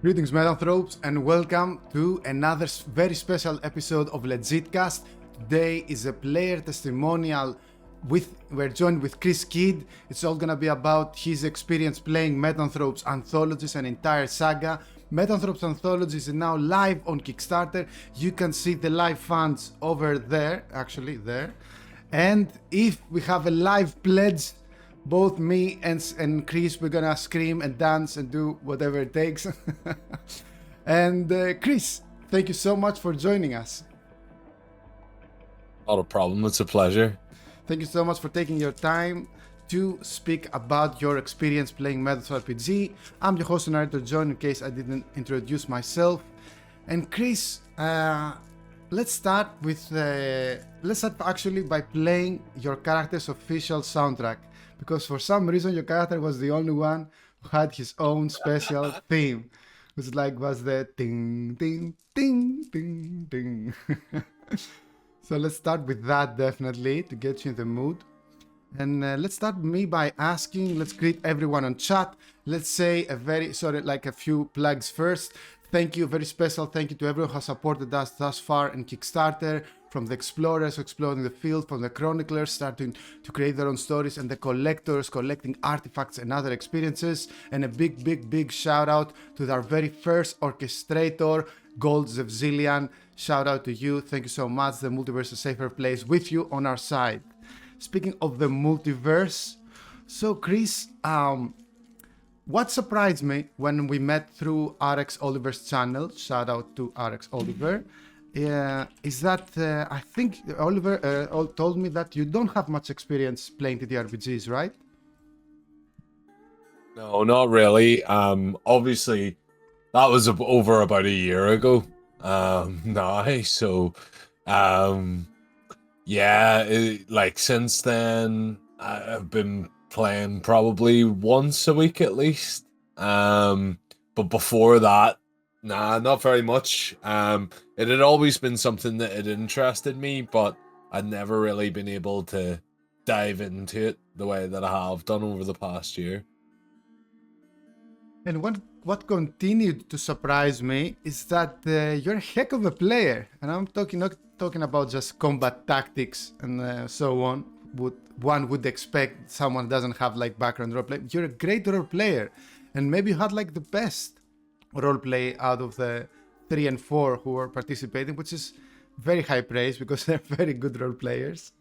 Greetings, Metanthropes, and welcome to another very special episode of Legitcast. Today is a player testimonial. We're joined with Chris Kidd. It's all gonna be about his experience playing Metanthropes Anthologies, an entire saga. Metanthropes Anthologies is now live on Kickstarter. You can see the live funds over there, actually there. And if we have a live pledge, both me and Chris, we're gonna scream and dance and do whatever it takes. And Chris, thank you so much for joining us. Not a problem, it's a pleasure. Thank you so much for taking your time to speak about your experience playing Metanthropes RPG. I'm your host and narrator John, in case I didn't introduce myself. And Chris, let's start actually by playing your character's official soundtrack, because for some reason your character was the only one who had his own special theme. It was the ding ding ding ding ding. So let's start with that, definitely, to get you in the mood. And let's start me by asking, let's greet everyone on chat. Let's say a few plugs first. Thank you, very special thank you to everyone who has supported us thus far in Kickstarter, from the explorers exploring the field, from the chroniclers starting to create their own stories, and the collectors collecting artifacts and other experiences. And a big shout out to our very first orchestrator, Gold Zevzilian. Shout out to you, thank you so much. The multiverse is a safer place with you on our side. Speaking of the multiverse, so Chris, what surprised me when we met through RX Oliver's channel, shout out to RX Oliver, is that I think Oliver told me that you don't have much experience playing TTRPGs, right? No, not really. Obviously, that was over about a year ago. Since then, I've been playing probably once a week at least. But before that, not very much. It had always been something that had interested me, but I'd never really been able to dive into it the way that I have done over the past year. And what continued to surprise me is that you're a heck of a player. And I'm not talking about just combat tactics and so on. One would expect someone who doesn't have like background roleplay. You're a great role player, and maybe you had like the best roleplay out of the 3 and 4 who were participating, which is very high praise because they're very good role players.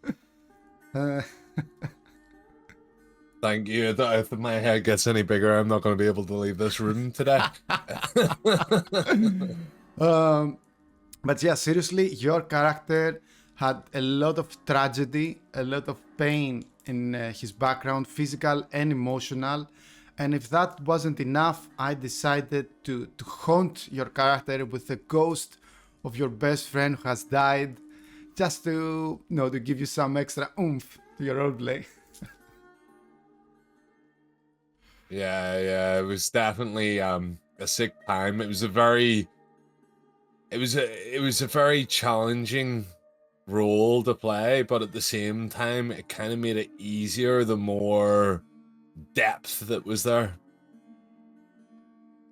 Thank you. If my head gets any bigger, I'm not going to be able to leave this room today. But yeah, seriously, your character had a lot of tragedy, a lot of pain in his background, physical and emotional. And if that wasn't enough, I decided to haunt your character with the ghost of your best friend who has died, just to give you some extra oomph to your roleplay. Yeah, it was definitely a sick time. It was a very challenging role to play, but at the same time it kind of made it easier the more depth that was there.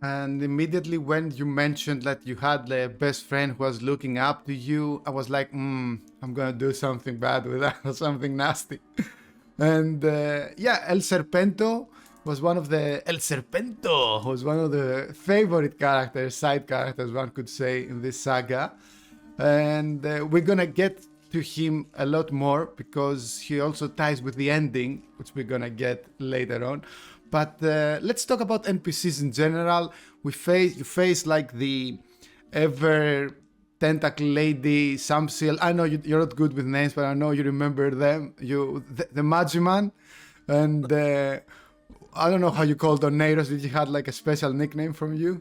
And immediately when you mentioned that you had a best friend who was looking up to you, I was like, I'm gonna do something bad with that, or something nasty. And El Serpento was one of the favorite characters, side characters, one could say, in this saga. And we're gonna get to him a lot more because he also ties with the ending, which we're gonna get later on. But let's talk about NPCs in general. You face like the ever tentacle lady, Samsil. I know you're not good with names, but I know you remember them. The Magiman, and I don't know how you called Oneiros. Did you have like a special nickname from you?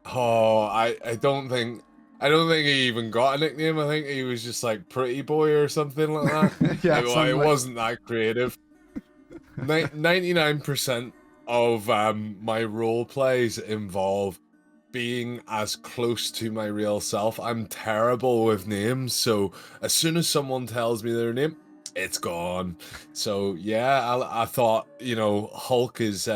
Oh, I don't think he even got a nickname. I think he was just like Pretty Boy or something like that. Yeah, it wasn't that creative. 99% of my role plays involve being as close to my real self. I'm terrible with names, so as soon as someone tells me their name, it's gone. So yeah, I thought, Hulk is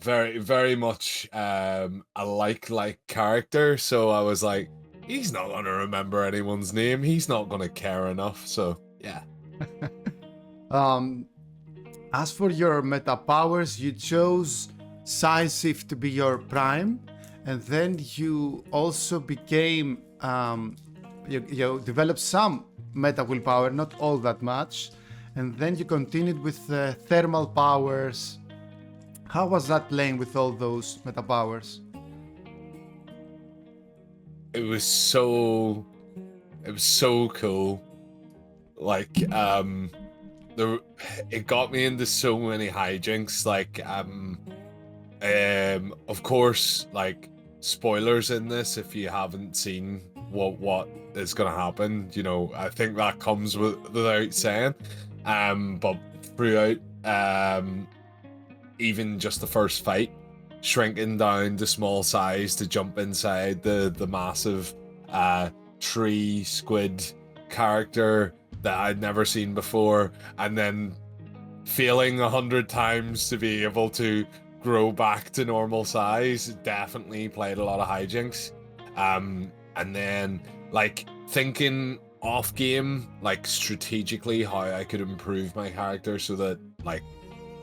very much a like character. So I was like, he's not gonna remember anyone's name. He's not gonna care enough. So yeah. As for your meta powers, you chose Size Shift to be your prime, and then you also became you developed some meta willpower, not all that much, and then you continued with thermal powers. How was that playing with all those meta powers? It was so cool. Like it got me into so many hijinks. Like of course, like spoilers in this if you haven't seen what is gonna happen. You know, I think that comes without saying. But throughout even just the first fight, shrinking down to small size to jump inside the massive tree squid character that I'd never seen before, and then failing 100 times to be able to grow back to normal size, definitely played a lot of hijinks. And then like thinking off game, like strategically how I could improve my character so that, like,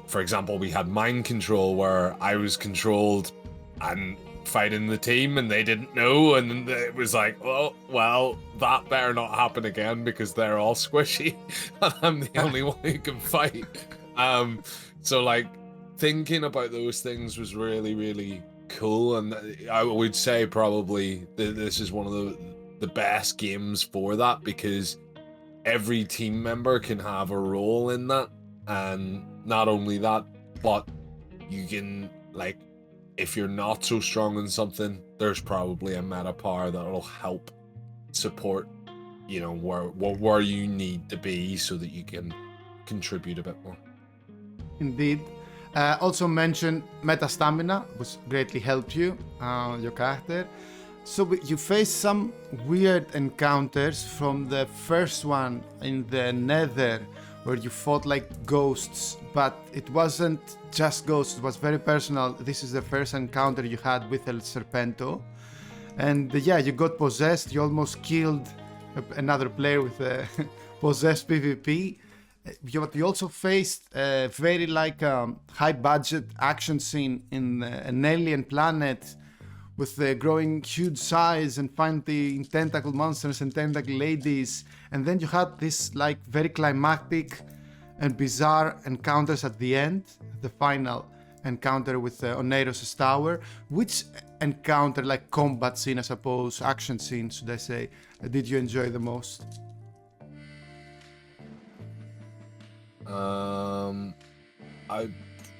for example, we had mind control where I was controlled and fighting the team and they didn't know, and it was like, oh well, that better not happen again because they're all squishy and I'm the only one who can fight. So like thinking about those things was really cool, and I would say probably this is one of the best games for that, because every team member can have a role in that. And not only that, but you can, like, if you're not so strong in something, there's probably a meta power that'll help support, you know, where you need to be so that you can contribute a bit more. Indeed. Also mention meta stamina, which greatly helped you, your character. So you faced some weird encounters, from the first one in the Nether, where you fought like ghosts, but it wasn't just ghosts, it was very personal. This is the first encounter you had with El Serpento. And yeah, you got possessed, you almost killed another player with a possessed PvP. You also faced a very high budget action scene in an alien planet with the growing huge size and finding tentacle monsters and tentacle ladies. And then you had this like very climactic and bizarre encounters at the end, the final encounter with Oneiros's tower. Which encounter, like combat scene, I suppose, action scene, should I say, did you enjoy the most? I'd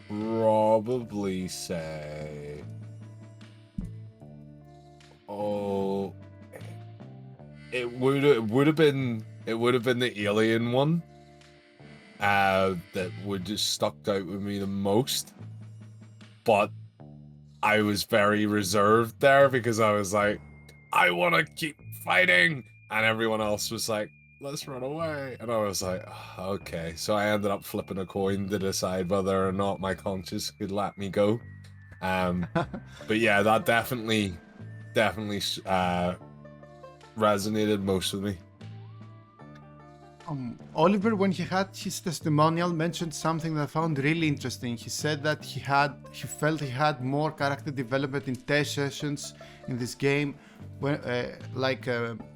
probably say, it would have been the alien one that would just stuck out with me the most. But I was very reserved there because I was like, I want to keep fighting, and everyone else was like, let's run away. And I was like, oh, okay. So I ended up flipping a coin to decide whether or not my conscience could let me go. But yeah, that definitely resonated most with me. Oliver, when he had his testimonial, mentioned something that I found really interesting. He said that he felt he had more character development in test sessions in this game, when,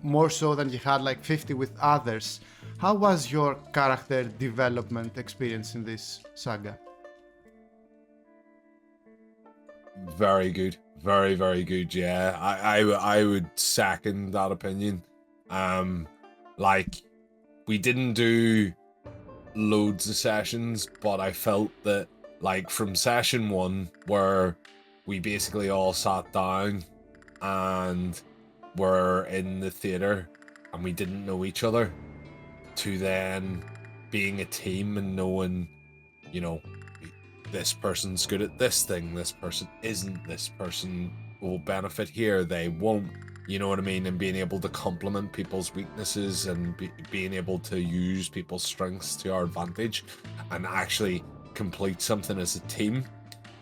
more so than he had like 50 with others. How was your character development experience in this saga? Very good, very good. Yeah, I would second that opinion. Like, we didn't do loads of sessions, but I felt that, like, from session 1, where we basically all sat down and were in the theater and we didn't know each other, to then being a team and knowing, you know, this person's good at this thing, this person isn't, this person will benefit here, they won't. You know what I mean? And being able to complement people's weaknesses and being able to use people's strengths to our advantage and actually complete something as a team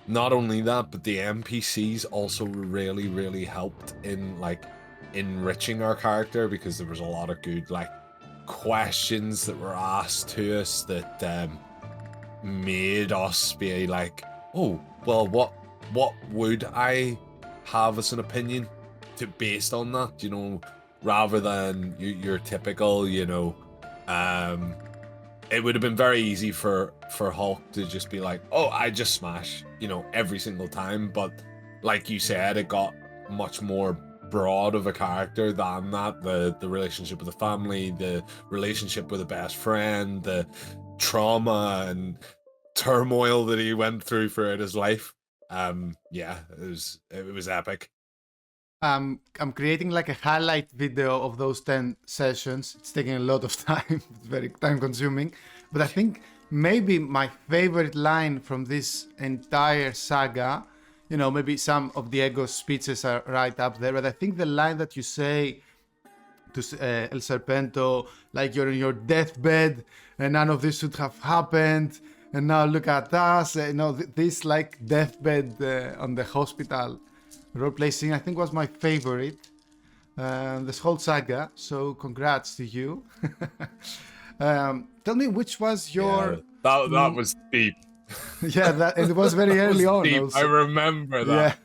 not only that, but the NPCs also really helped in like enriching our character, because there was a lot of good like questions that were asked to us that made us be like, oh well, what would I have as an opinion based on that, you know, rather than your typical, you know, it would have been very easy for Hulk to just be like, oh, I just smash, you know, every single time. But like you said, it got much more broad of a character than that. The relationship with the family, the relationship with a best friend, the trauma and turmoil that he went through throughout his life. Yeah, it was epic. I'm creating like a highlight video of those 10 sessions. It's taking a lot of time. It's very time consuming. But I think maybe my favorite line from this entire saga, you know, maybe some of Diego's speeches are right up there, but I think the line that you say to El Serpento, like you're in your deathbed and none of this should have happened, and now look at us, you know, this like deathbed on the hospital roleplay scene, I think was my favorite this whole saga. So congrats to you. Tell me, which was your... Yeah, that was deep. Yeah, that it was very early on. Deep. Also. I remember that.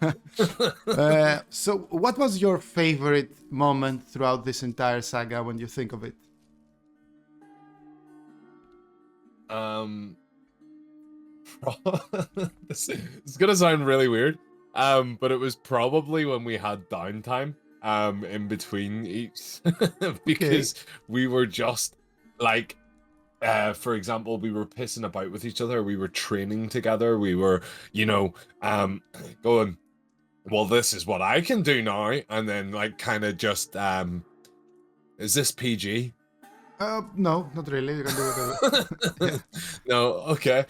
Yeah. So what was your favorite moment throughout this entire saga when you think of it? It's gonna sound really weird, but it was probably when we had downtime in between each because we were just like, for example, we were pissing about with each other, we were training together, we were, you know, going, well, this is what I can do now, and then like kind of just is this PG? No, not really. You can do whatever. Yeah. No, okay.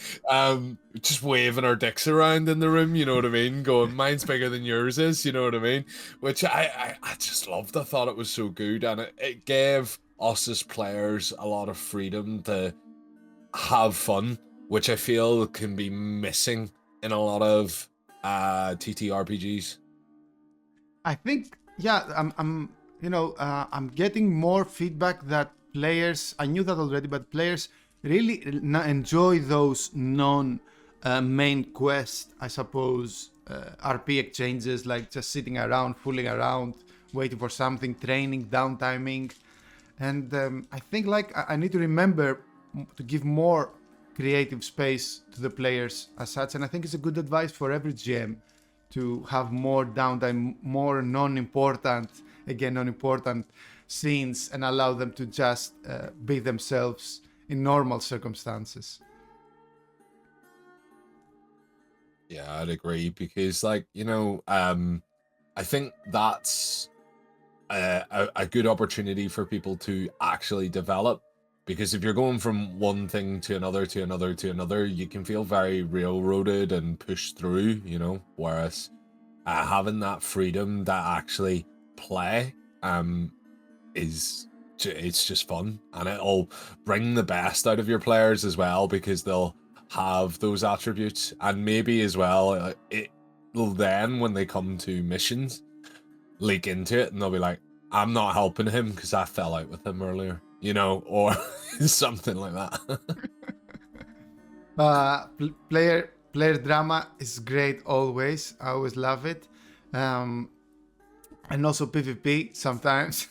Just waving our dicks around in the room, you know what I mean? Going, mine's bigger than yours is, you know what I mean? Which I just loved. I thought it was so good, and it gave us as players a lot of freedom to have fun, which I feel can be missing in a lot of TTRPGs. I think, yeah, I'm getting more feedback that players, I knew that already, but players really enjoy those non-main quest, I suppose, RP exchanges, like just sitting around, fooling around, waiting for something, training, downtiming. And I think like I need to remember to give more creative space to the players as such. And I think it's a good advice for every GM to have more downtime, more non-important scenes, and allow them to just be themselves in normal circumstances. Yeah, I'd agree, because like, you know, I think that's a good opportunity for people to actually develop, because if you're going from one thing to another to another to another, you can feel very railroaded and pushed through, you know, whereas having that freedom to actually play it's just fun, and it'll bring the best out of your players as well, because they'll have those attributes, and maybe as well it'll then, when they come to missions, leak into it, and they'll be like, I'm not helping him because I fell out with him earlier, you know, or something like that. Player drama is great always. I always love it. And also PvP sometimes.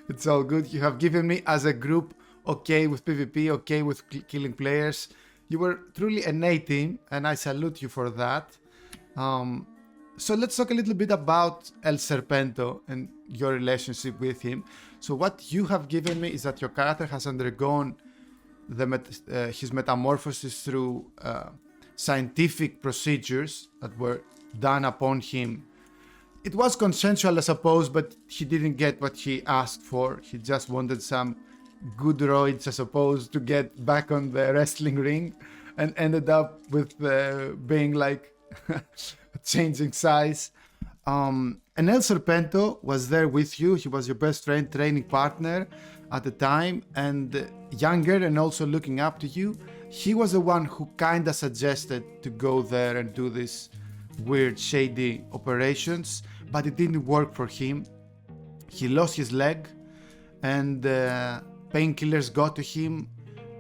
It's all good. You have given me as a group okay with PvP, okay with killing players. You were truly an A team, and I salute you for that. So let's talk a little bit about El Serpento and your relationship with him. So what you have given me is that your character has undergone his metamorphosis through scientific procedures that were done upon him. It was consensual, I suppose, but he didn't get what he asked for. He just wanted some good roids, I suppose, to get back on the wrestling ring, and ended up with being like changing size. And El Serpento was there with you. He was your best friend, training partner at the time, and younger, and also looking up to you. he was the one who kind of suggested to go there and do this weird, shady operations, but it didn't work for him. He lost his leg, and painkillers got to him.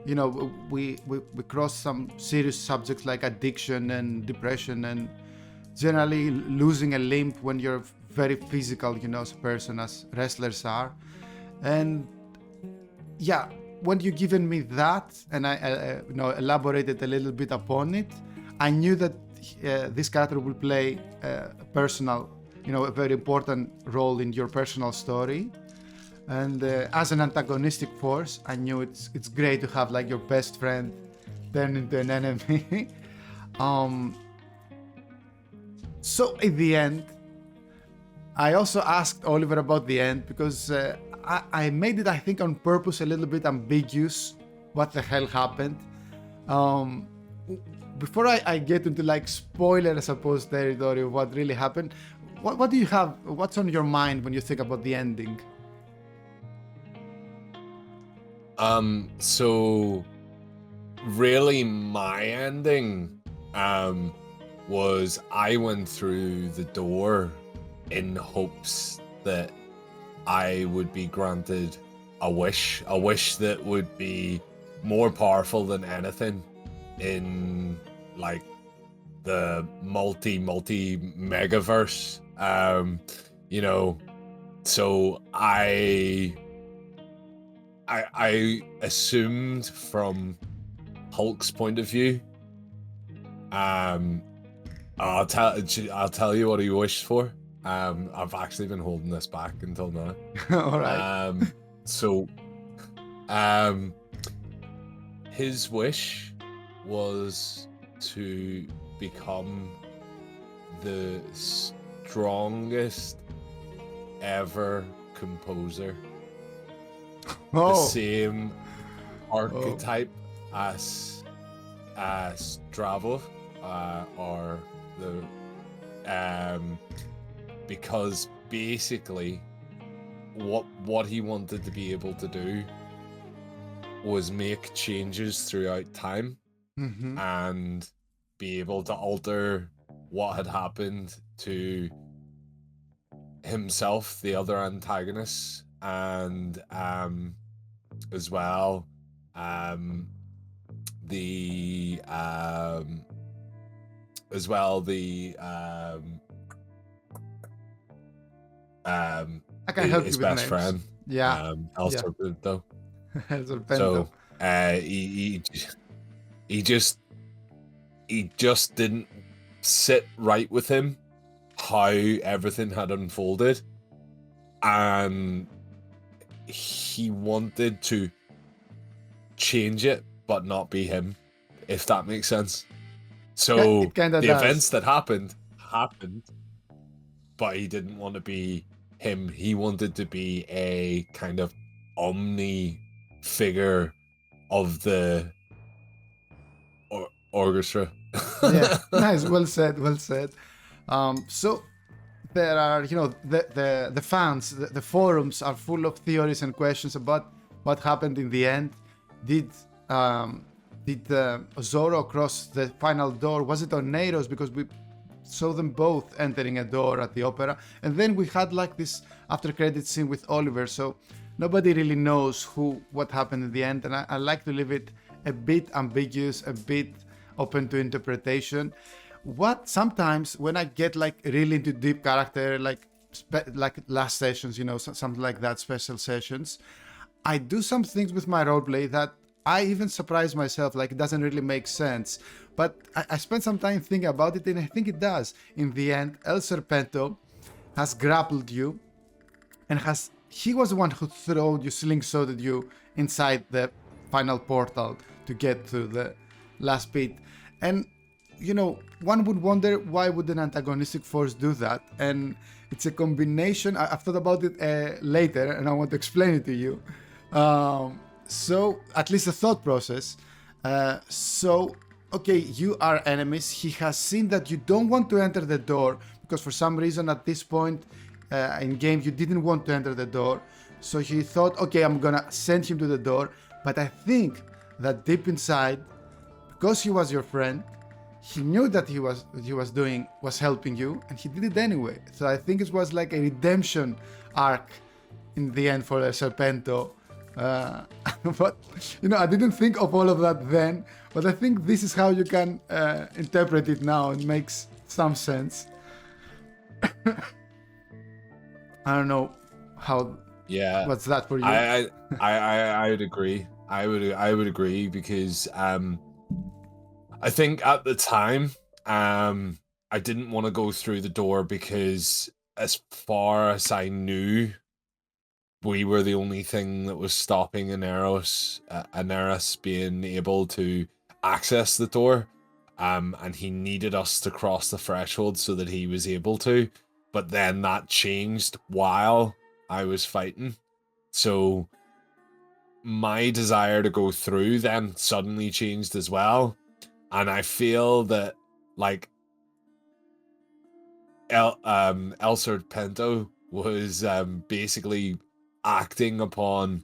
You know, we crossed some serious subjects like addiction and depression, and generally losing a limb when you're very physical, you know, as a person, as wrestlers are. And yeah, when you given me that, and I you know, elaborated a little bit upon it, I knew that this character will play a personal, you know, a very important role in your personal story. And as an antagonistic force, I knew it's great to have like your best friend turn into an enemy. So in the end, I also asked Oliver about the end because I made it, I think, on purpose a little bit ambiguous what the hell happened. Before I get into like spoiler, I suppose, territory of what really happened, what do you have, what's on your mind when you think about the ending? So really my ending was I went through the door in hopes that I would be granted a wish that would be more powerful than anything in like the multi megaverse. You know, so I assumed from Hulk's point of view, I'll tell you what he wished for. I've actually been holding this back until now. All right. So his wish was to become the strongest ever composer. The same archetype as Stravo, or the because basically what he wanted to be able to do was make changes throughout time, and be able to alter what had happened to himself, the other antagonists, and as well the I can help his you with best names. friend, El Serpento. El Serpento. So he just didn't sit right with him how everything had unfolded, and he wanted to change it but not be him, if that makes sense. So the events that happened, but he didn't want to be him. He wanted to be a kind of omni figure of the orchestra. Yeah, nice, well said. So there are, you know, the fans, the forums are full of theories and questions about what happened in the end. Did Zorro cross the final door? Was it on Neiros? Because we saw them both entering a door at the opera, and then we had like this after credit scene with Oliver. So nobody really knows what happened in the end, and I like to leave it a bit ambiguous, a bit open to interpretation. What sometimes when I get like really into deep character, like last sessions, you know, something like that, special sessions, I do some things with my roleplay that I even surprise myself, like it doesn't really make sense. But I spent some time thinking about it, and I think it does. In the end, El Serpento has grappled you, and he was the one who slingshotted you inside the final portal to get to the last bit. And you know, one would wonder, why would an antagonistic force do that? And it's a combination. I've thought about it later, and I want to explain it to you. So at least the thought process. So okay, you are enemies. He has seen that you don't want to enter the door because for some reason at this point in game you didn't want to enter the door. So he thought, okay, I'm gonna send him to the door. But I think that deep inside because he was your friend, he knew that he was helping you, and he did it anyway. So I think it was like a redemption arc in the end for Serpento. But I didn't think of all of that then, but I think this is how you can interpret it now. It makes some sense. I don't know how. Yeah. What's that for you? I would agree. I would agree because I think at the time I didn't want to go through the door because as far as I knew, we were the only thing that was stopping Aneris being able to access the door. And he needed us to cross the threshold so that he was able to. But then that changed while I was fighting. So my desire to go through then suddenly changed as well. And I feel that, like, El Serpento was basically acting upon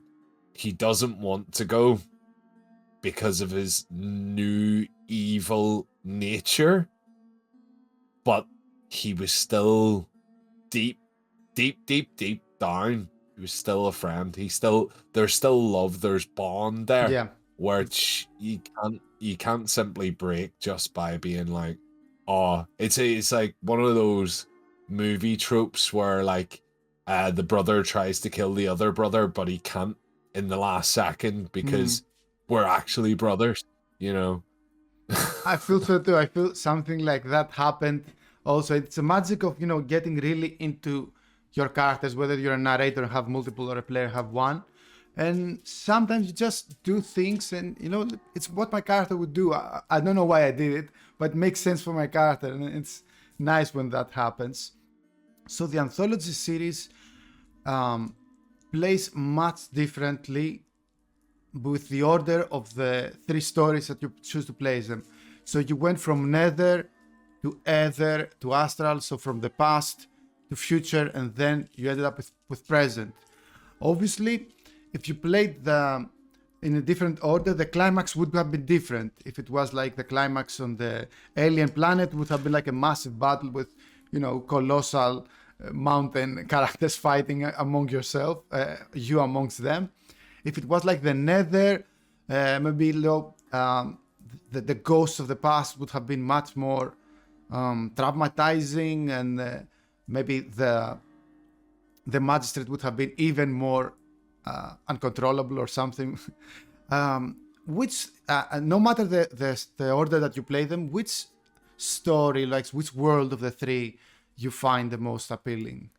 he doesn't want to go because of his new evil nature, but he was still deep down. He was still a friend. There's still love. There's bond there. Yeah. Which you can't simply break just by being like, oh, it's like one of those movie tropes where like the brother tries to kill the other brother, but he can't in the last second because we're actually brothers, I feel so too. I feel something like that happened. Also, it's a magic of getting really into your characters, whether you're a narrator and have multiple or a player have one. And sometimes you just do things and it's what my character would do. I don't know why I did it, but it makes sense for my character, and it's nice when that happens. So the Anthology series plays much differently with the order of the 3 stories that you choose to place them. So you went from Nether to Ether to Astral, so from the past to future, and then you ended up with present. Obviously, if you played in a different order, the climax would have been different. If it was like the climax on the alien planet, it would have been like a massive battle with, colossal mountain characters fighting among yourself, you amongst them. If it was like the Nether, maybe the ghosts of the past would have been much more traumatizing, and maybe the magistrate would have been even more uncontrollable or something. Which no matter the order that you play them, which story, like which world of the 3 you find the most appealing?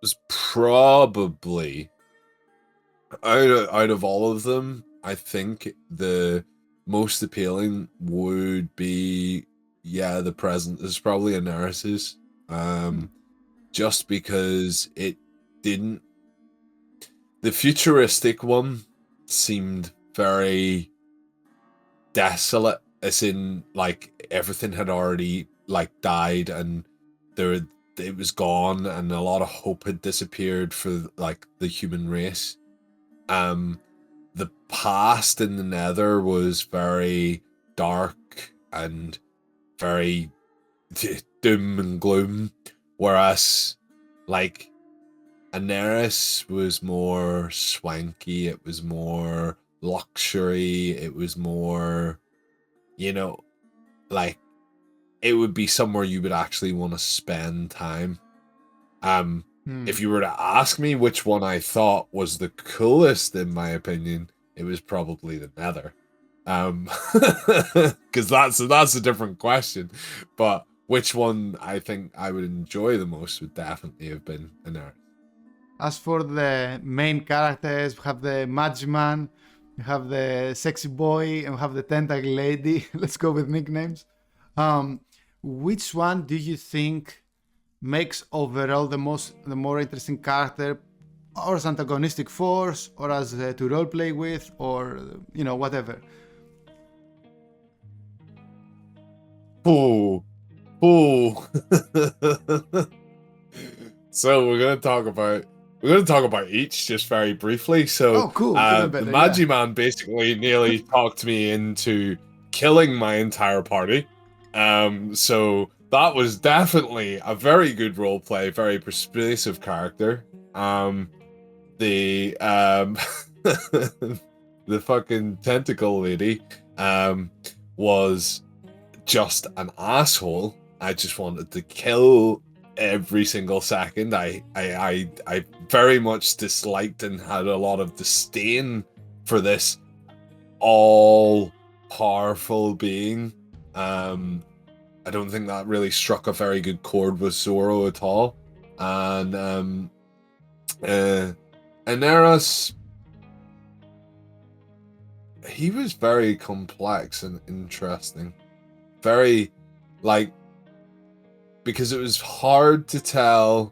Was probably out of all of them, I think the most appealing would be the present is probably Aneris's. Just because it didn't, the futuristic one seemed very desolate, as in like everything had already like died and it was gone, and a lot of hope had disappeared for like the human race. The past in the Nether was very dark and very doom and gloom, whereas like Aneris was more swanky, it was more luxury, it was more, like it would be somewhere you would actually want to spend time. If you were to ask me which one I thought was the coolest, in my opinion, it was probably the Nether. Because that's a different question. But which one I think I would enjoy the most would definitely have been Aneris. As for the main characters, we have the Madman, we have the sexy boy, and we have the tentacle lady. Let's go with nicknames. Which one do you think makes overall the more interesting character, or as antagonistic force, or as to roleplay with, or whatever? Oh. So we're gonna talk about we're going to talk about each just very briefly. So, Oh, cool. Even the better. Magi Yeah. Man basically nearly talked me into killing my entire party. So that was definitely a very good role play, very persuasive character. The the fucking tentacle lady was just an asshole. I just wanted to kill every single second. I very much disliked and had a lot of disdain for this all powerful being. I don't think that really struck a very good chord with Zoro at all. And Aneras, he was very complex and interesting. Very, like, because it was hard to tell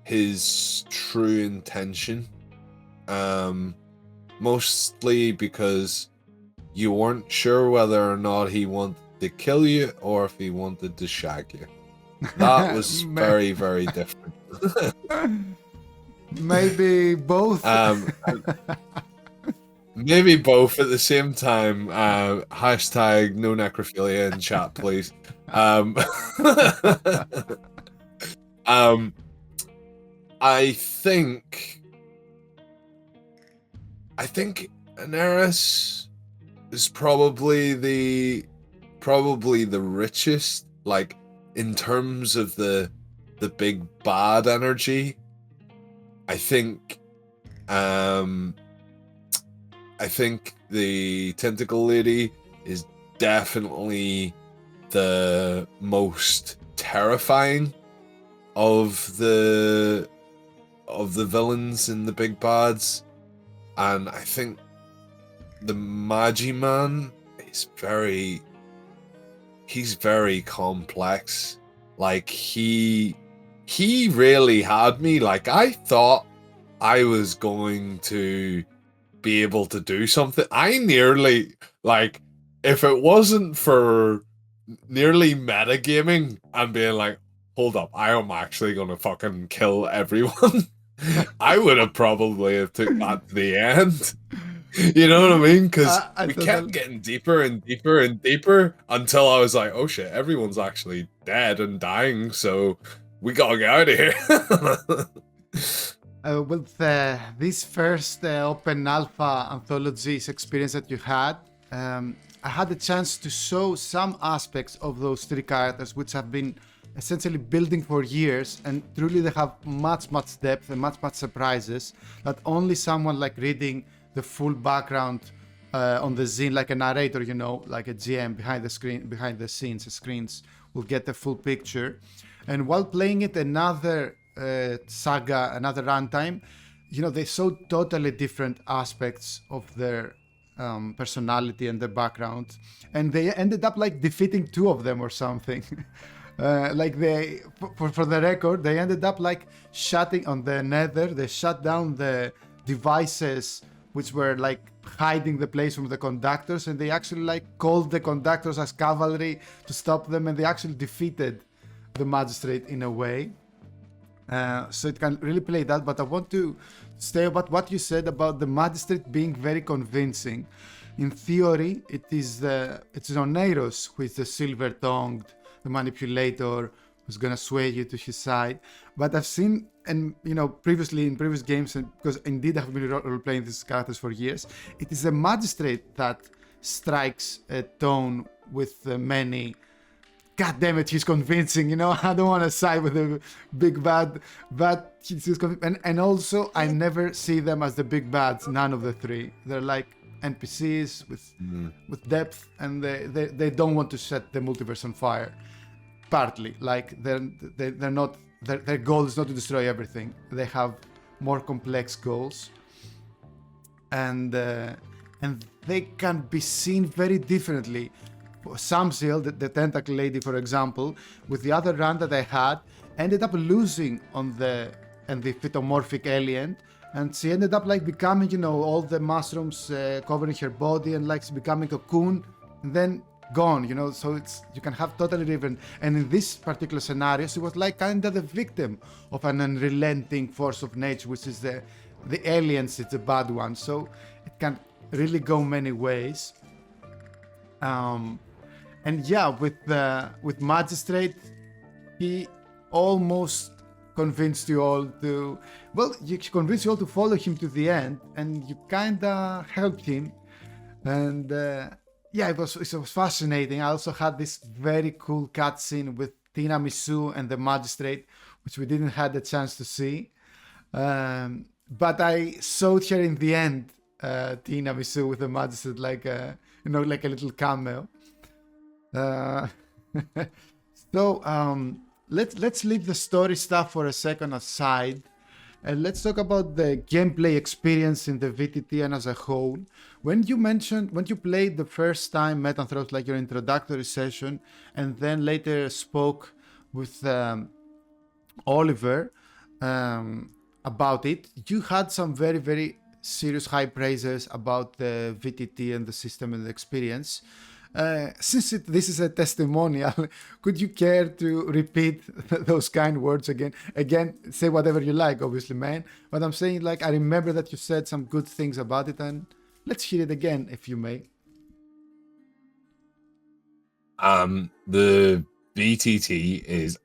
his true intention. Mostly because you weren't sure whether or not he wanted to kill you or if he wanted to shag you. That was very, very different. Maybe both. Maybe both at the same time. Hashtag no necrophilia in chat, please. I think Aneris is probably the richest, like, in terms of the big bad energy. I think the tentacle lady is definitely the most terrifying of the villains in the big bads, and I think the Magi Man is he's very complex. Like, he really had me. Like, I thought I was going to be able to do something. I nearly, like, if it wasn't for nearly metagaming and being like, hold up, I am actually gonna fucking kill everyone, I would have probably have took that to the end. You know what I mean? Because we kept getting deeper and deeper and deeper until I was like, oh shit, everyone's actually dead and dying, so we gotta get out of here. With this first open alpha anthologies experience that you had, I had the chance to show some aspects of those three characters which have been essentially building for years, and truly they have much depth and much surprises that only someone like reading the full background on the zine, like a narrator, you know, like a GM behind the screens will get the full picture. And while playing it another saga, another runtime, you know, they show totally different aspects of their personality and their background, and they ended up like defeating two of them or something. Like they, for the record, they ended up like shutting on the Nether. They shut down the devices which were like hiding the place from the conductors, and they actually like called the conductors as cavalry to stop them, and they actually defeated the magistrate in a way. So it can really play that, but I want to say about what you said about the magistrate being very convincing. In theory, it's Oneiros who is the silver-tongued, the manipulator, who's gonna sway you to his side. But I've seen, and you know, previously in previous games, and because indeed I've been role-playing these characters for years, it is the magistrate that strikes a tone with many. God damn it, he's convincing, you know, I don't want to side with the big bad, but he's convincing. And also, I never see them as the big bads, none of the three. They're like NPCs with depth, and they don't want to set the multiverse on fire. Partly, like they're not, their goal is not to destroy everything. They have more complex goals, and they can be seen very differently. Samsil, the tentacle lady, for example, with the other run that I had, ended up losing on the phytomorphic alien, and she ended up like becoming, you know, all the mushrooms covering her body, and like becoming a cocoon, and then gone, you know, so it's, you can have totally different. And in this particular scenario, she was like kind of the victim of an unrelenting force of nature, which is the aliens. It's a bad one, so it can really go many ways. And yeah, with Magistrate, he almost convinced you all to, well, you convinced you all to follow him to the end, and you kind of helped him. And yeah, it was fascinating. I also had this very cool cutscene with Tiramisu and the Magistrate, which we didn't have the chance to see. But I saw her in the end, Tiramisu with the Magistrate, like a, you know, like a little cameo. So let's leave the story stuff for a second aside, and let's talk about the gameplay experience in the VTT and as a whole. When you played the first time Metanthropes, like your introductory session, and then later spoke with Oliver about it, you had some very, very serious high praises about the VTT and the system and the experience. Since this is a testimonial, could you care to repeat those kind words again? Again, say whatever you like, obviously, man. But I'm saying, like, I remember that you said some good things about it, and let's hear it again, if you may. The VTT is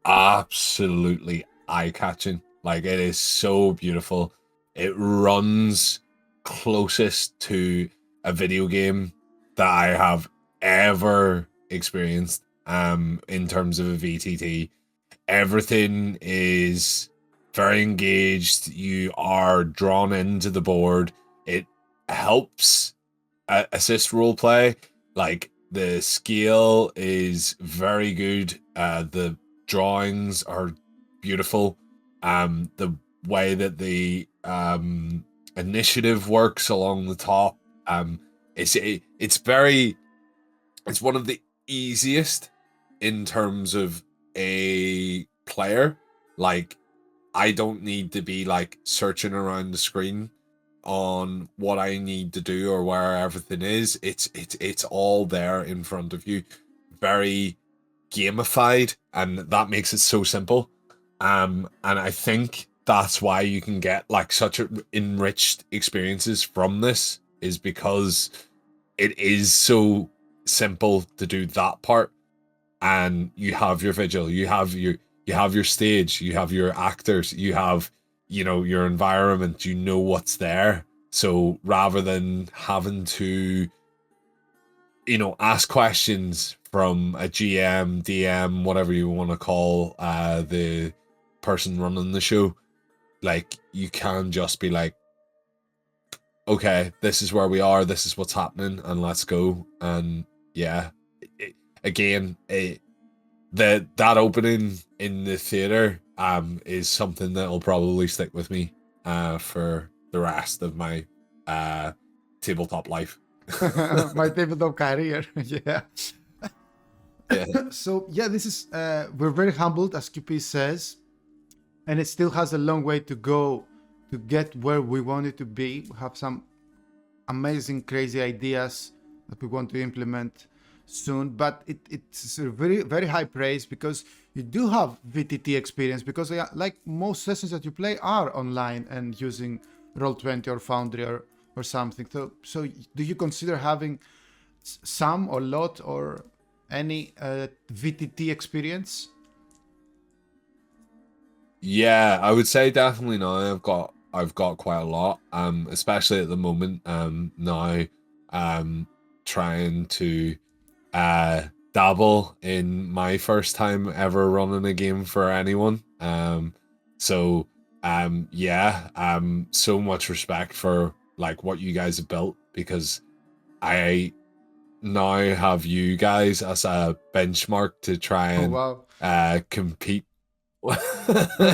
absolutely eye-catching. Like, it is so beautiful. It runs closest to a video game that I have ever experienced in terms of a VTT. Everything is very engaged. You are drawn into the board. It helps assist roleplay. Like, the scale is very good. The drawings are beautiful. The way that the initiative works along the top, it's one of the easiest in terms of a player. Like, I don't need to be like searching around the screen on what I need to do or where everything is. It's all there in front of you. Very gamified, and that makes it so simple. And I think that's why you can get like such enriched experiences from this, is because it is so simple to do that part. And you have your vigil, you have your stage, you have your actors, you have, you know, your environment, you know what's there. So rather than having to, you know, ask questions from a GM, DM, whatever you want to call the person running the show, like, you can just be like, okay, this is where we are, this is what's happening, and let's go. And yeah, that opening in the theater is something that will probably stick with me for the rest of my tabletop life. My tabletop career. Yeah. So yeah, this is we're very humbled, as QP says, and it still has a long way to go to get where we want it to be. We have some amazing, crazy ideas that we want to implement soon, but it's a very, very high praise, because you do have VTT experience, because like most sessions that you play are online and using Roll20 or Foundry or something. So do you consider having some or lot or any VTT experience? Yeah, I would say definitely now I've got quite a lot, especially at the moment, now trying to dabble in my first time ever running a game for anyone. So so much respect for like what you guys have built, because I now have you guys as a benchmark to try and compete.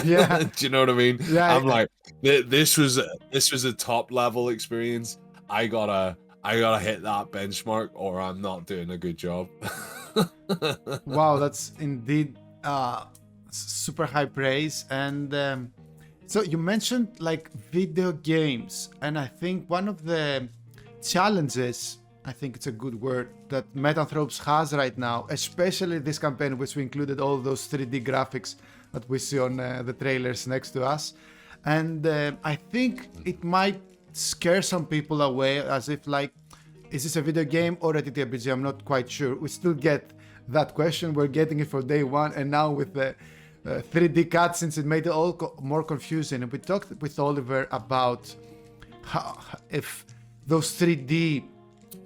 Yeah. Do you know what I mean? Yeah. I'm like, this was a top level experience. I gotta hit that benchmark, or I'm not doing a good job. Wow, that's indeed super high praise. And so you mentioned like video games, and I think one of the challenges I think it's a good word, that Metanthropes has right now, especially this campaign, which we included all those 3D graphics that we see on the trailers next to us. And I think it might scare some people away, as if like, is this a video game or a TTRPG? I'm not quite sure. We still get that question. We're getting it for day one, and now with the 3D cutscenes, it made it all more confusing. And we talked with Oliver about how, if those 3D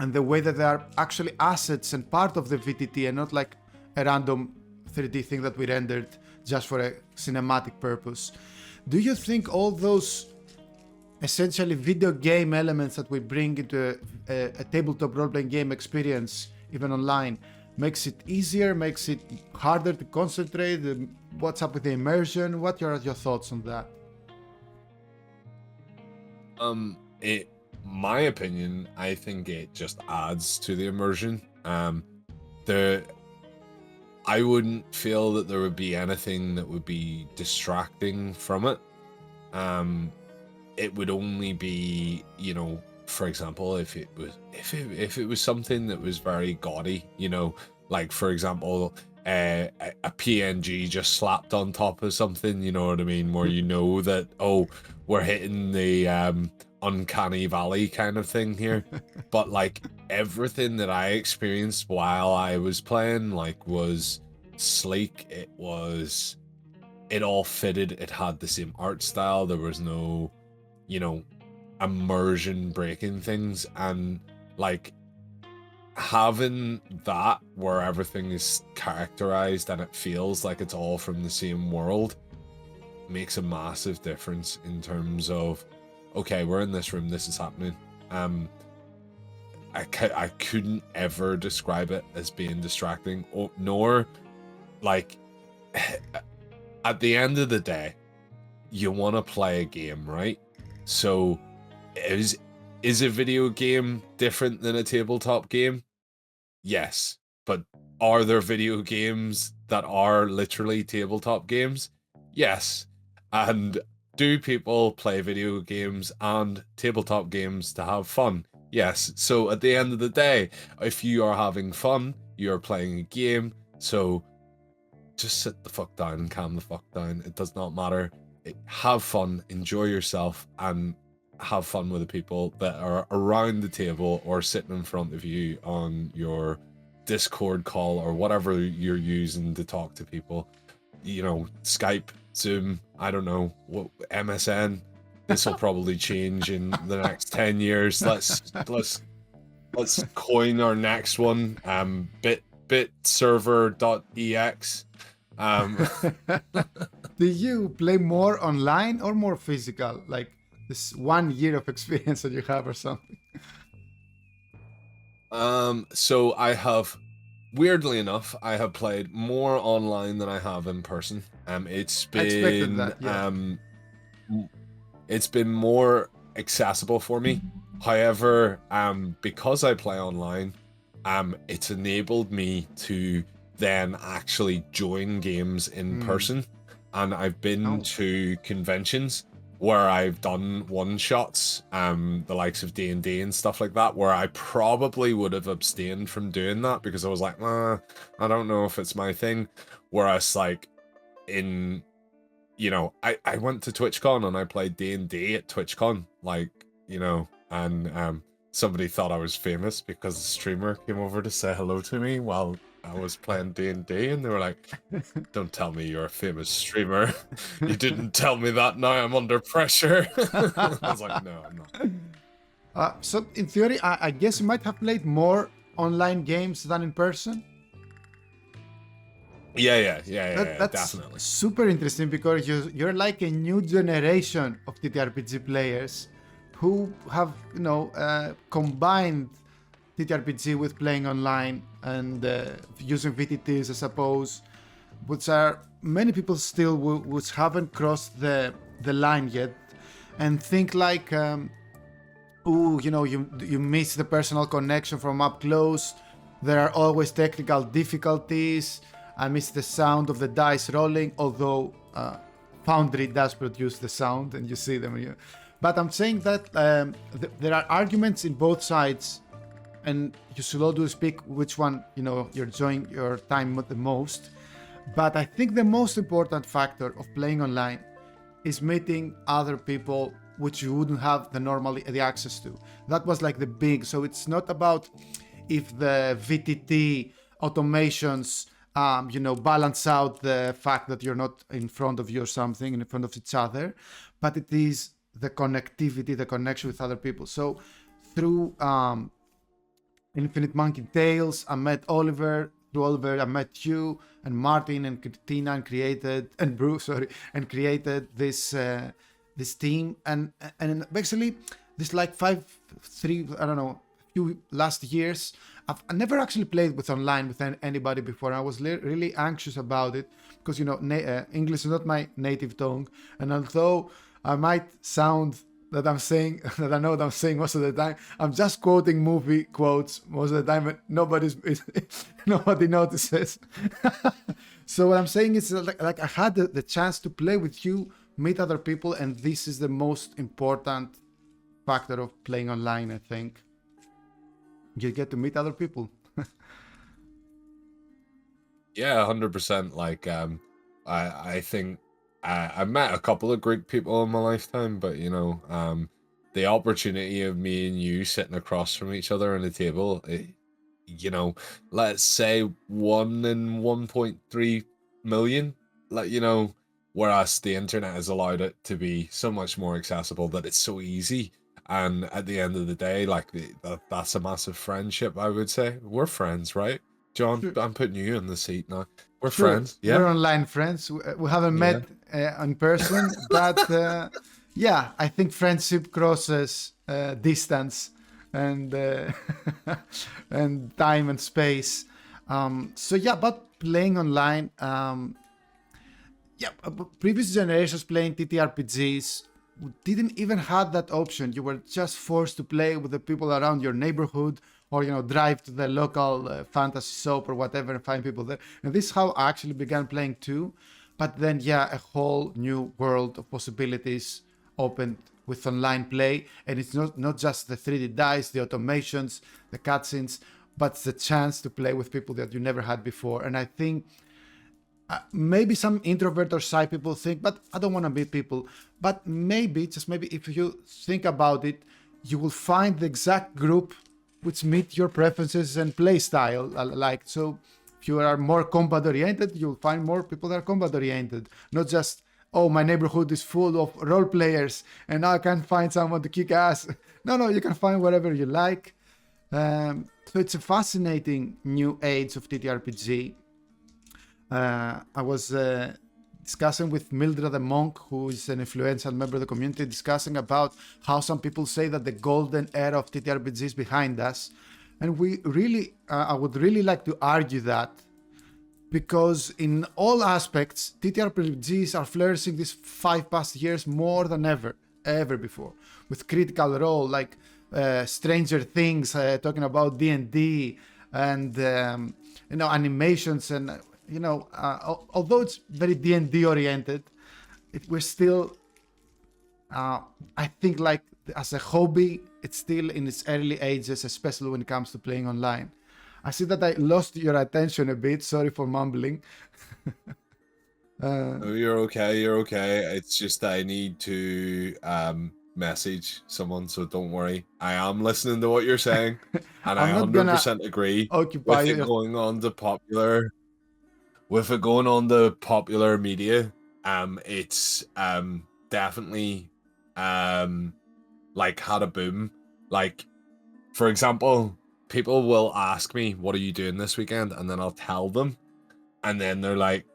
and the way that they are actually assets and part of the VTT and not like a random 3D thing that we rendered just for a cinematic purpose. Do you think all those essentially video game elements that we bring into a tabletop role-playing game experience, even online, makes it easier, makes it harder to concentrate? What's up with the immersion? What are your thoughts on that? My opinion, I think it just adds to the immersion. I wouldn't feel that there would be anything that would be distracting from it. It would only be, you know, for example, if it was something that was very gaudy, you know, like for example, a PNG just slapped on top of something, you know what I mean, where you know that, oh, we're hitting the uncanny valley kind of thing here. But like everything that I experienced while I was playing like was sleek. It all fitted. It had the same art style. There was no, you know, immersion breaking things. And like having that where everything is characterized and it feels like it's all from the same world makes a massive difference in terms of, okay, we're in this room, this is happening. I couldn't ever describe it as being distracting, nor like at the end of the day, you want to play a game, right? So is a video game different than a tabletop game? Yes, but are there video games that are literally tabletop games? Yes. And do people play video games and tabletop games to have fun? Yes. So at the end of the day, if you are having fun, you're playing a game. So just sit the fuck down and calm the fuck down. It does not matter. Have fun, enjoy yourself, and have fun with the people that are around the table or sitting in front of you on your Discord call or whatever you're using to talk to people. You know, Skype, Zoom, I don't know, MSN. This will probably change in the next 10 years. Let's coin our next one. Bitserver.ex. Do you play more online or more physical? Like this 1 year of experience that you have or something? So I have, weirdly enough, I have played more online than I have in person. It's been, I expected that, yeah. It's been more accessible for me. However, because I play online, it's enabled me to then actually join games in person. And I've been to conventions where I've done one-shots, the likes of D&D and stuff like that, where I probably would have abstained from doing that because I was like, I don't know if it's my thing. Whereas like in, you know, I went to TwitchCon and I played D&D at TwitchCon, like, you know, and somebody thought I was famous because the streamer came over to say hello to me while I was playing D&D, and they were like, don't tell me you're a famous streamer. You didn't tell me that, now I'm under pressure. I was like, no, I'm not. So in theory, I guess you might have played more online games than in person? Yeah, that's definitely. Super interesting because you're like a new generation of TTRPG players who have, you know, combined TTRPG with playing online and using VTTs, I suppose, which are many people still which haven't crossed the line yet, and think like, ooh, you know, you miss the personal connection from up close. There are always technical difficulties. I miss the sound of the dice rolling, although Foundry does produce the sound and you see them. But I'm saying that there are arguments in both sides and you slowly pick which one you're enjoying your time the most. But I think the most important factor of playing online is meeting other people which you wouldn't have the access to. That was like the big. So it's not about if the VTT automations balance out the fact that you're not in front of you or something, in front of each other, but it is the connectivity, the connection with other people. So through Infinite Monkey Tales, I met Oliver. Through Oliver, I met you and Martin and Tina and Bruce, and created this team. And basically, this like few last years, I never actually played with online with anybody before. I was really anxious about it because English is not my native tongue, and although I might sound that I'm saying that I know what I'm saying most of the time, I'm just quoting movie quotes most of the time, and nobody notices. So what I'm saying is like I had the chance to play with you, meet other people, and this is the most important factor of playing online. I think you get to meet other people. Yeah, 100%. Like, I think I've met a couple of Greek people in my lifetime, but the opportunity of me and you sitting across from each other on a table, let's say 1 in 1.3 million, whereas the internet has allowed it to be so much more accessible that it's so easy. And at the end of the day, like that's a massive friendship, I would say. We're friends, right? John, Sure. I'm putting you in the seat now. We're Sure. friends. Yeah. We're online friends. We haven't met in person, but yeah, I think friendship crosses distance and and time and space. So yeah, but playing online, previous generations playing TTRPGs didn't even have that option. You were just forced to play with the people around your neighborhood, or drive to the local fantasy shop or whatever and find people there. And this is how I actually began playing too. But then a whole new world of possibilities opened with online play. And it's not just the 3D dice, the automations, the cutscenes, but it's the chance to play with people that you never had before. And I think maybe some introvert or shy people think, but I don't want to meet people. But maybe, just maybe, if you think about it, you will find the exact group which meet your preferences and play style. So if you are more combat oriented, you'll find more people that are combat oriented, not just, oh, my neighborhood is full of role players and now I can't find someone to kick ass. No, you can find whatever you like. So it's a fascinating new age of TTRPG. I was discussing with Mildred the Monk, who is an influential member of the community, discussing about how some people say that the golden era of TTRPG is behind us. And I would really like to argue that, because in all aspects, TTRPGs are flourishing these 5 past years more than ever before. With Critical Role, like Stranger Things, talking about D&D, and animations, and although it's very D&D oriented, we're still, I think, like as a hobby, it's still in its early ages, especially when it comes to playing online. I see that I lost your attention a bit. Sorry for mumbling. No, you're okay. You're okay. It's just I need to message someone, so don't worry. I am listening to what you're saying, and I 100% agree occupy with it going on to popular. With it going on the popular media, it's definitely like had a boom. Like, for example, people will ask me, "What are you doing this weekend?" And then I'll tell them, and then they're like,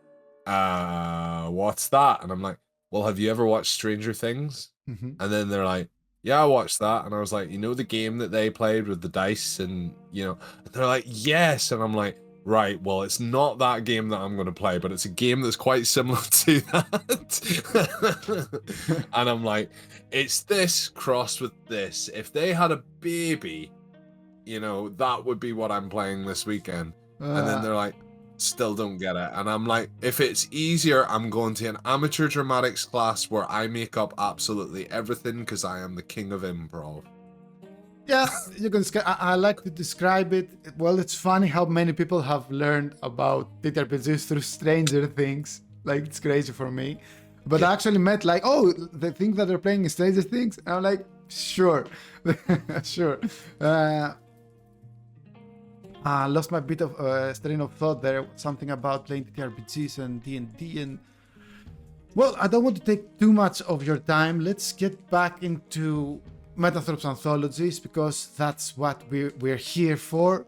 "What's that?" And I'm like, "Well, have you ever watched Stranger Things?" Mm-hmm. And then they're like, "Yeah, I watched that." And I was like, the game that they played with the dice, and they're like, "Yes." And I'm like, right, well, it's not that game that I'm going to play, but it's a game that's quite similar to that. And I'm like, it's this crossed with this. If they had a baby, that would be what I'm playing this weekend. And then they're like, still don't get it. And I'm like, if it's easier, I'm going to an amateur dramatics class where I make up absolutely everything because I am the king of improv. Yeah, you can. I like to describe it. Well, it's funny how many people have learned about TTRPGs through Stranger Things. Like, it's crazy for me. But I actually met like, oh, the thing that they're playing is Stranger Things. And I'm like, sure, sure. I lost my bit of strain of thought there. Something about playing TTRPGs and D&D and... Well, I don't want to take too much of your time. Let's get back into Metanthropes Anthologies, because that's what we're here for.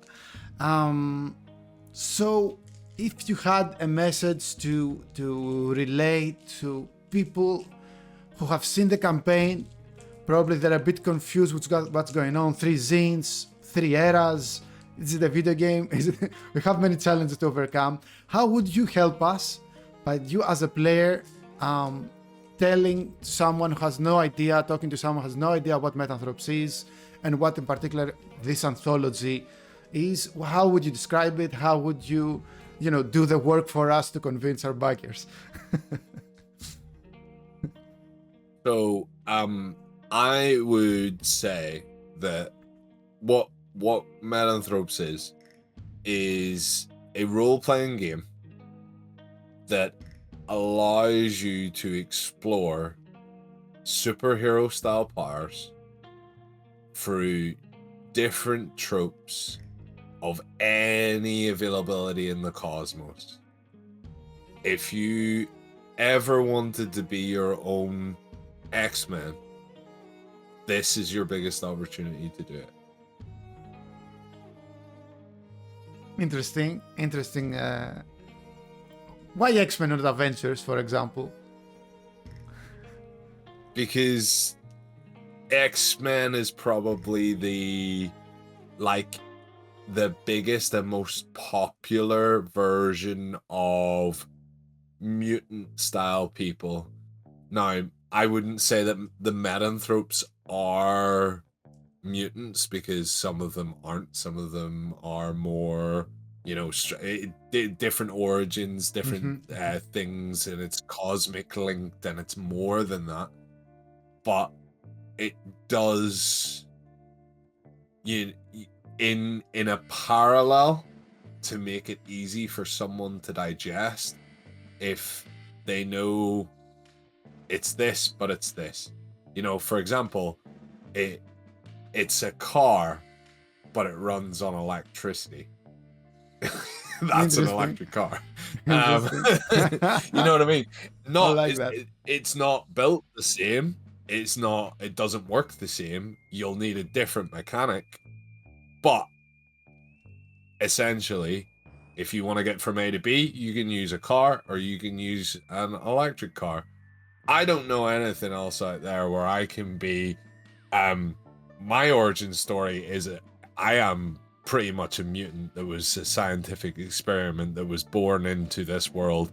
So if you had a message to relate to people who have seen the campaign, probably they're a bit confused with what's going on. 3 zines, 3 eras. Is it a video game? We have many challenges to overcome. How would you help us, by you as a player, telling someone who has no idea, talking to someone who has no idea what Metanthropes is, and what in particular this anthology is? How would you describe it? How would you, do the work for us to convince our backers? So, I would say that what Metanthropes is a role-playing game that allows you to explore superhero-style powers through different tropes of any availability in the cosmos. If you ever wanted to be your own X-Men, this is your biggest opportunity to do it. Interesting. Why X-Men not Avengers, for example? Because X-Men is probably the biggest and most popular version of mutant style people. Now, I wouldn't say that the Metanthropes are mutants, because some of them aren't. Some of them are more, different origins, different things, and it's cosmic linked, and it's more than that. But it does, in a parallel, to make it easy for someone to digest, if they know it's this, but it's this. For example, it's a car, but it runs on electricity. That's an electric car. You know what I mean? It's not built the same. It doesn't work the same. You'll need a different mechanic. But essentially, if you want to get from A to B, you can use a car, or you can use an electric car. I don't know anything else out there where I can be... my origin story is I am pretty much a mutant that was a scientific experiment that was born into this world,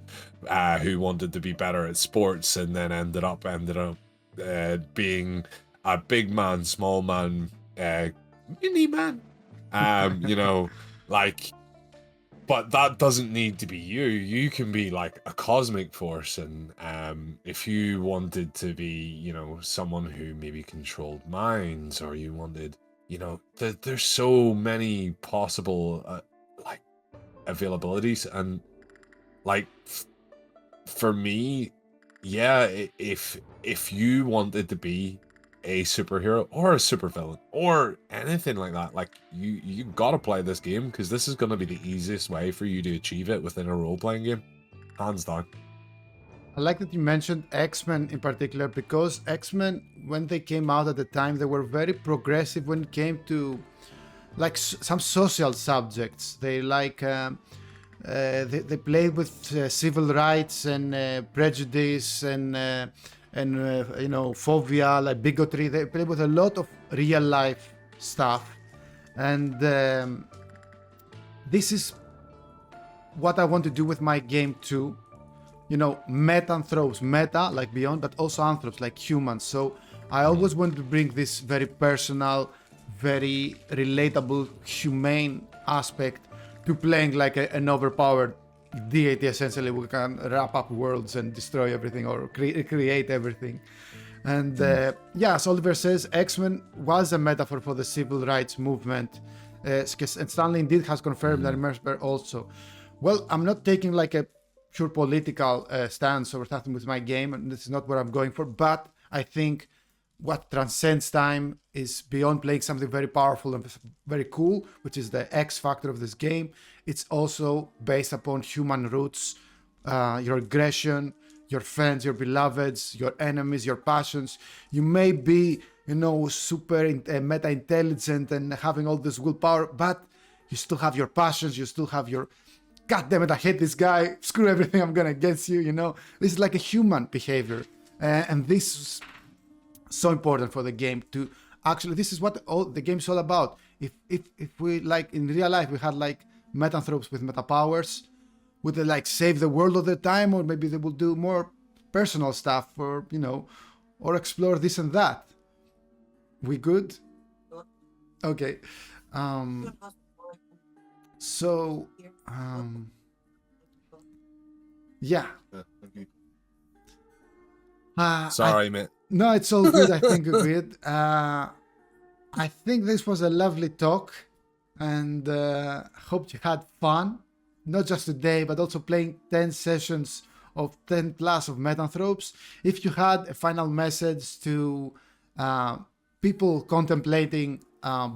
who wanted to be better at sports, and then ended up being a big man, small man, mini man. But that doesn't need to be you. You can be like a cosmic force, and if you wanted to be, someone who maybe controlled minds, or you wanted, there's so many possible availabilities, and for me, yeah, if you wanted to be a superhero or a supervillain or anything like that, you gotta play this game, because this is gonna be the easiest way for you to achieve it within a role-playing game, hands down. I like that you mentioned X-Men in particular, because X-Men, when they came out at the time, they were very progressive when it came to some social subjects. They they played with civil rights and prejudice and phobia, like bigotry. They play with a lot of real life stuff, and this is what I want to do with my game too. Metanthropes, meta like beyond, but also anthropes like humans. So I always want to bring this very personal, very relatable, humane aspect to playing like an overpowered deity. Essentially, we can wrap up worlds and destroy everything, or create everything. And as Oliver says, X-Men was a metaphor for the civil rights movement. And Stanley indeed has confirmed that Mercer also. Well, I'm not taking like a pure political stance or something with my game, and this is not what I'm going for, but I think what transcends time is beyond playing something very powerful and very cool, which is the X factor of this game. It's also based upon human roots, your aggression, your friends, your beloveds, your enemies, your passions. You may be, super meta intelligent and having all this willpower, but you still have your passions, you still have your, God damn it, I hate this guy, screw everything, I'm gonna against you, This is like a human behavior. And this is so important for the game to actually, this is what the game is all about. If we, like in real life, we had like Metanthropes with meta powers, would they like save the world all the time, or maybe they will do more personal stuff, or or explore this and that? We good? Okay. Yeah. Sorry, mate. No, it's all good. I think we're good. I think this was a lovely talk, and hope you had fun. Not just today, but also playing 10 sessions of 10 plus of Metanthropes. If you had a final message to people contemplating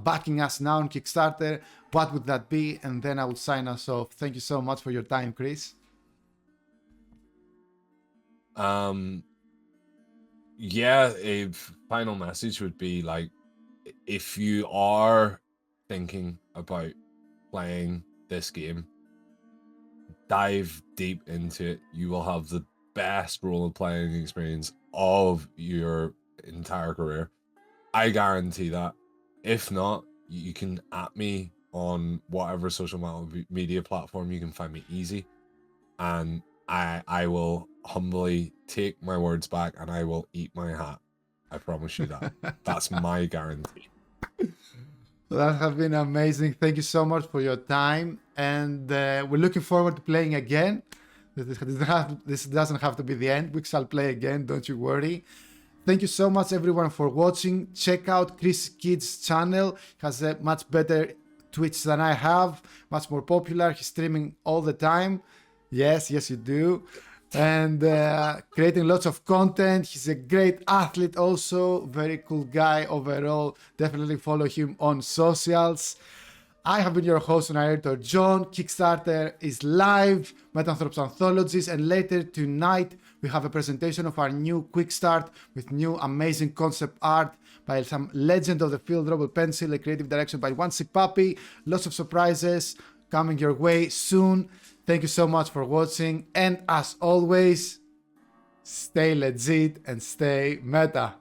backing us now on Kickstarter, what would that be? And then I will sign us off. Thank you so much for your time, Chris. Yeah, a final message would be like, if you are thinking about playing this game, dive deep into it. You will have the best role-playing experience of your entire career. I guarantee that. If not, you can at me on whatever social media platform. You can find me easy, and I will humbly take my words back, and I will eat my hat. I promise you that. That's my guarantee. That has been amazing. Thank you so much for your time, and we're looking forward to playing again. This doesn't have to be the end. We shall play again, don't you worry. Thank you so much, everyone, for watching. Check out Chris Kidd's channel. He has a much better Twitch than I have, much more popular. He's streaming all the time. Yes, you do. And creating lots of content. He's a great athlete also, very cool guy overall. Definitely follow him on socials. I have been your host and narrator, John. Kickstarter is live, Metanthropes Anthologies, and later tonight we have a presentation of our new quick start with new amazing concept art by some legend of the field, Robert Pencil, a creative direction by One Sick Puppy. Lots of surprises coming your way soon. Thank you so much for watching, and as always, stay legit and stay meta.